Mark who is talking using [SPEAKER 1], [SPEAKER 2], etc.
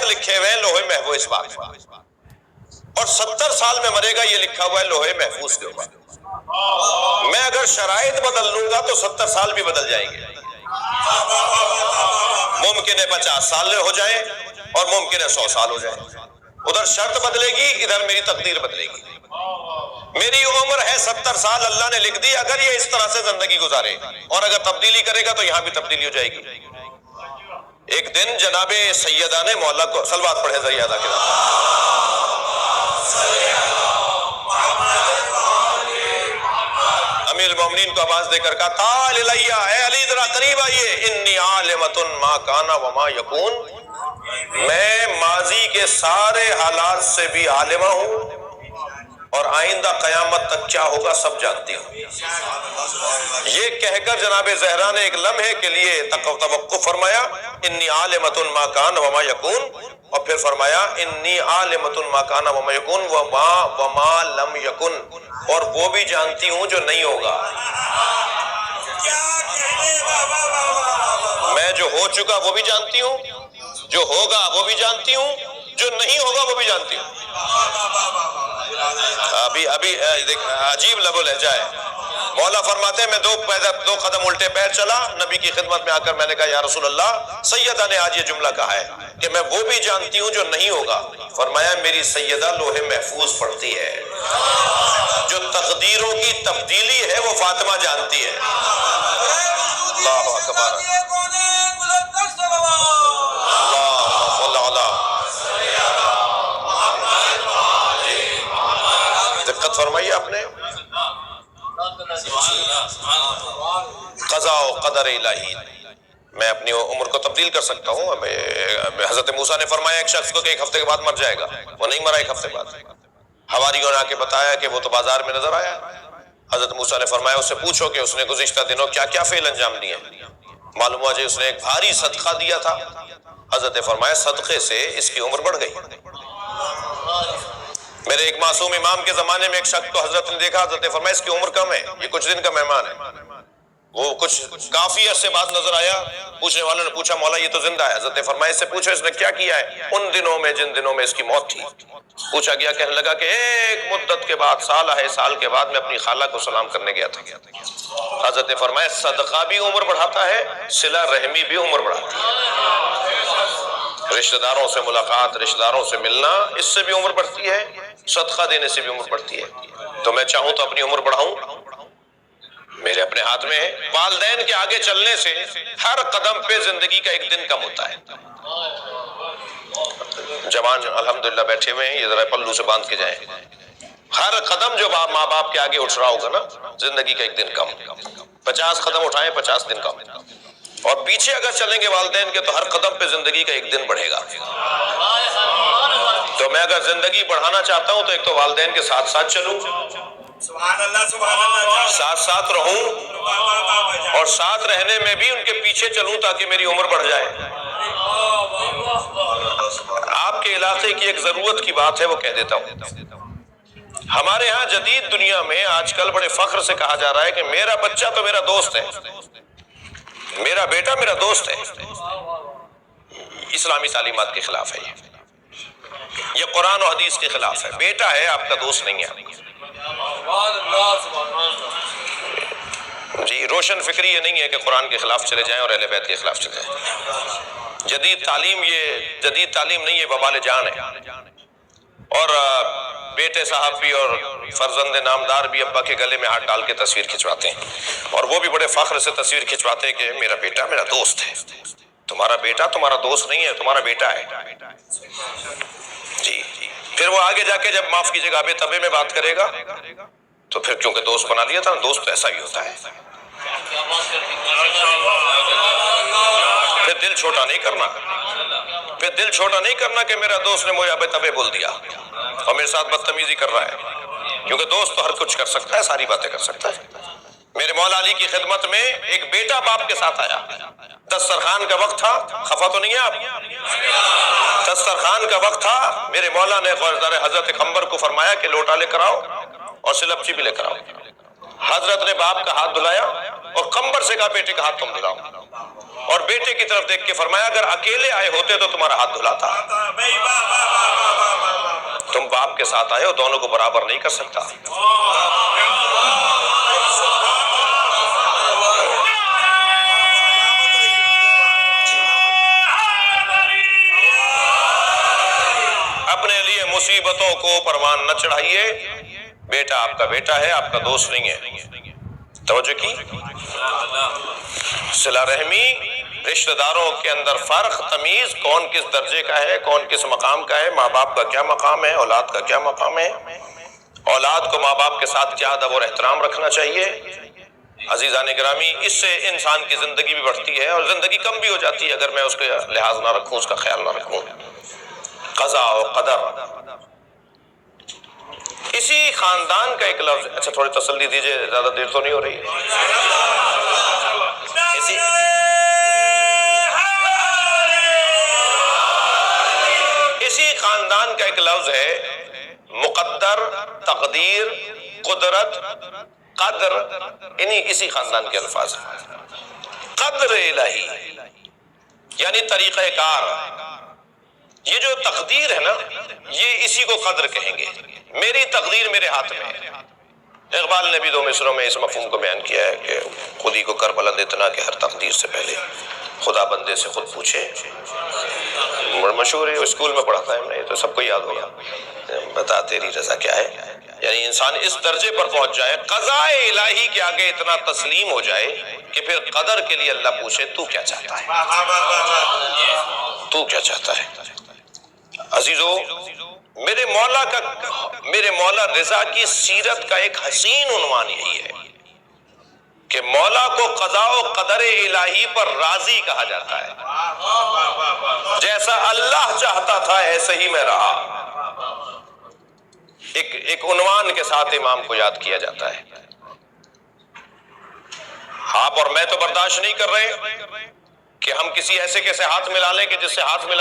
[SPEAKER 1] لکھے ہوئے ہیں لوہے محفوظ اس بات پر، اور 70 سال میں مرے گا یہ لکھا ہوا ہے لوہے محفوظ کے اوپر۔ میں اگر شرائط بدل لوں گا تو 70 سال بھی بدل جائیں گے، ممکن ہے 50 سال ہو جائے اور ممکن ہے 100 سال ہو جائے۔ ادھر شرط بدلے گی، ادھر میری تقدیر بدلے گی۔ میری عمر ہے 70 سال، اللہ نے لکھ دی اگر یہ اس طرح سے زندگی گزارے، اور اگر تبدیلی کرے گا تو یہاں بھی تبدیلی ہو جائے گی۔ ایک دن جناب سیدہ نے مولا کو صلوات پڑھے ذریعہ ادا کیا، امیر المومنین کو آواز دے کر کہا تعال الیہ، اے علی ذرا قریب آئیے، انی عالمۃ ما کان وما یکون، میں ماضی کے سارے حالات سے بھی عالمہ ہوں اور آئندہ قیامت تک کیا ہوگا سب جانتی ہوں۔ یہ کہہ کر جناب زہرا نے ایک لمحے کے لیے توقف فرمایا، انی عالمۃ ما کان وما یکون، اور پھر فرمایا انی عالمۃ ما کان وما یکون وما لم یکن، اور وہ بھی جانتی ہوں جو نہیں ہوگا۔ میں جو ہو چکا وہ بھی جانتی ہوں، جو ہوگا وہ بھی جانتی ہوں، جو نہیں ہوگا وہ بھی جانتی ہوں۔ ابھی دیکھ عجیب لب و لہجہ ہے۔ مولا فرماتے ہیں میں دو قدم الٹے پیر چلا، نبی کی خدمت میں آ کر میں نے کہا یا رسول اللہ، سیدہ نے آج یہ جملہ کہا ہے کہ میں وہ بھی جانتی ہوں جو نہیں ہوگا۔ فرمایا میری سیدہ لوح محفوظ پڑھتی ہے، جو تقدیروں کی تبدیلی ہے وہ فاطمہ جانتی ہے۔ اللہ اکبر، دقت فرمائی آپ نے۔ قضاء و قدر الہی، میں اپنی عمر کو تبدیل کر سکتا ہوں۔ حضرت موسیٰ نے فرمایا ایک شخص کو کہ 1 ہفتے کے بعد مر جائے گا، وہ نہیں مرا 1 ہفتے بعد۔ حواریوں نے آ کے بتایا کہ وہ تو بازار میں نظر آیا۔ حضرت موسیٰ نے فرمایا اس سے پوچھو کہ اس نے گزشتہ دنوں کیا کیا فعل انجام دیے۔ معلوم ہوا جی اس نے ایک بھاری صدقہ دیا تھا۔ حضرت نے فرمایا صدقے سے اس کی عمر بڑھ گئی۔ میرے ایک معصوم امام کے زمانے میں ایک شخص کو حضرت نے دیکھا، حضرت نے فرمایا اس کی عمر کم ہے، یہ کچھ دن کا مہمان ہے۔ وہ کچھ کافی عرصے بعد نظر آیا، پوچھنے والوں نے پوچھا مولا یہ تو زندہ ہے۔ حضرت نے فرمایا اس سے پوچھو اس نے کیا کیا ہے ان دنوں میں جن دنوں میں اس کی موت تھی۔ پوچھا گیا، کہنے لگا کہ ایک مدت کے بعد، سال کے بعد میں اپنی خالہ کو سلام کرنے گیا تھا۔ حضرت نے فرمایا صدقہ بھی عمر بڑھاتا ہے، صلہ رحمی بھی عمر بڑھاتی ہے۔ رشتہ داروں سے ملاقات، رشتہ داروں سے ملنا، اس سے بھی عمر بڑھتی ہے، صدقہ دینے سے بھی عمر بڑھتی ہے۔ تو میں چاہوں تو اپنی عمر بڑھاؤں، میرے اپنے ہاتھ میں ہے۔ والدین کے آگے چلنے سے ہر قدم پہ زندگی کا ایک دن کم ہوتا ہے۔ جوان الحمدللہ بیٹھے ہوئے ہیں، یہ ذرا پلو سے باندھ کے جائیں۔ ہر قدم جو ماں باپ کے آگے اٹھ رہا ہوگا نا، زندگی کا ایک دن کم۔ 50 قدم اٹھائیں، 50 دن کم۔ اور پیچھے اگر چلیں گے والدین کے تو ہر قدم پہ زندگی کا ایک دن بڑھے گا۔ تو میں اگر زندگی بڑھانا چاہتا ہوں تو ایک تو والدین کے ساتھ ساتھ چلوں،
[SPEAKER 2] سبحان اللہ سبحان اللہ،
[SPEAKER 1] ساتھ ساتھ رہوں، اور ساتھ رہنے میں بھی ان کے پیچھے چلوں تاکہ میری عمر بڑھ جائے۔ آپ کے علاقے کی ایک ضرورت کی بات ہے وہ کہہ دیتا ہوں۔ ہمارے ہاں جدید دنیا میں آج کل بڑے فخر سے کہا جا رہا ہے کہ میرا بچہ تو میرا دوست ہے، میرا بیٹا میرا دوست ہے۔ اسلامی تعلیمات کے خلاف ہے یہ قرآن و حدیث کے خلاف ہے۔ بیٹا ہے، آپ کا دوست نہیں ہے۔ جی روشن فکری یہ نہیں ہے کہ قرآن کے خلاف چلے جائیں اور اہل بیت کے خلاف چلے جائیں۔ جدید تعلیم یہ جدید تعلیم نہیں ہے، وبال جان ہے۔ اور بیٹے صاحب بھی اور فرزند نامدار بھی ابا کے گلے میں ہاتھ ڈال کے تصویر کھنچواتے ہیں، اور وہ بھی بڑے فخر سے تصویر کھنچواتے ہیں کہ میرا بیٹا میرا دوست ہے۔ تمہارا بیٹا تمہارا دوست نہیں ہے، تمہارا بیٹا ہے۔ جی پھر وہ آگے جا کے جب معاف کیجیے گا آبے تبے میں بات کرے گا تو پھر کیونکہ دوست بنا لیا تھا، دوست ایسا ہی ہوتا ہے۔ پھر دل چھوٹا نہیں کرنا، پھر دل چھوٹا نہیں کرنا کہ میرا دوست نے مجھے آبے تبے بول دیا اور میرے ساتھ بدتمیزی کر رہا ہے، کیونکہ دوست تو ہر کچھ کر سکتا ہے، ساری باتیں کر سکتا ہے۔ میرے مولا علی کی خدمت میں ایک بیٹا باپ کے ساتھ آیا، دسترخوان کا وقت تھا، خفا تو نہیں ہے آپ؟ دسترخوان کا وقت تھا، میرے مولا نے حضرت قمبر کو فرمایا کہ لوٹا لے کر آؤ اور سلپچی بھی لے کر آؤ۔ حضرت نے باپ کا ہاتھ دھلایا اور قمبر سے کہا بیٹے کا ہاتھ تم دھلاؤ، اور بیٹے کی طرف دیکھ کے فرمایا اگر اکیلے آئے ہوتے تو تمہارا ہاتھ دھلاتا، تم باپ کے ساتھ آئے ہو، دونوں کو برابر نہیں کر سکتا۔ اپنے لیے مصیبتوں کو پروان نہ چڑھائیے، بیٹا آپ کا بیٹا ہے، آپ کا دوست نہیں ہے۔ توجہ کی؟ صلہ رحمی، رشتہ داروں کے اندر فرق، تمیز، کون کس درجے کا ہے، کون کس مقام کا ہے، ماں باپ کا کیا مقام ہے، اولاد کا کیا مقام ہے، اولاد کو ماں باپ کے ساتھ کیا ادب اور احترام رکھنا چاہیے۔ عزیزان گرامی، اس سے انسان کی زندگی بھی بڑھتی ہے اور زندگی کم بھی ہو جاتی ہے اگر میں اس کا لحاظ نہ رکھوں، اس کا خیال نہ رکھوں۔ قضا و قدر، اسی خاندان کا ایک لفظ، اچھا تھوڑی تسلی دیجئے، زیادہ دیر تو نہیں ہو رہی ہے، اسی خاندان کا ایک لفظ ہے مقدر، تقدیر، قدرت، قدر، اسی خاندان کے الفاظ ہیں۔ قدر الہی یعنی طریقہ کار، یہ جو تقدیر ہے نا، یہ اسی کو قدر کہیں گے۔ میری تقدیر میرے ہاتھ میں ہے۔ اقبال نے بھی دو مصروں میں اس مفہوم کو بیان کیا ہے کہ خودی کو کر بلند اتنا کہ ہر تقدیر سے پہلے خدا بندے سے خود پوچھے۔ مشہور ہے، اسکول میں پڑھتا ہے، میں تو سب کو یاد ہوگا، بتا تیری رضا کیا ہے۔ یعنی انسان اس درجے پر پہنچ جائے، قضاء الہی کے آگے اتنا تسلیم ہو جائے کہ پھر قدر کے لیے اللہ پوچھے تو کیا چاہتا ہے، تو کیا چاہتا ہے۔ عزیزو، میرے مولا رضا کی سیرت کا ایک حسین عنوان یہی ہے کہ مولا کو قضاء و قدر الہی پر راضی کہا جاتا ہے۔ جیسا اللہ چاہتا تھا ایسے ہی میں رہا، ایک عنوان کے ساتھ امام کو یاد کیا جاتا ہے۔ آپ اور میں تو برداشت نہیں کر رہے کہ ہم کسی ایسے کے سے ہاتھ ملا لیں کہ جس سے ہاتھ ملا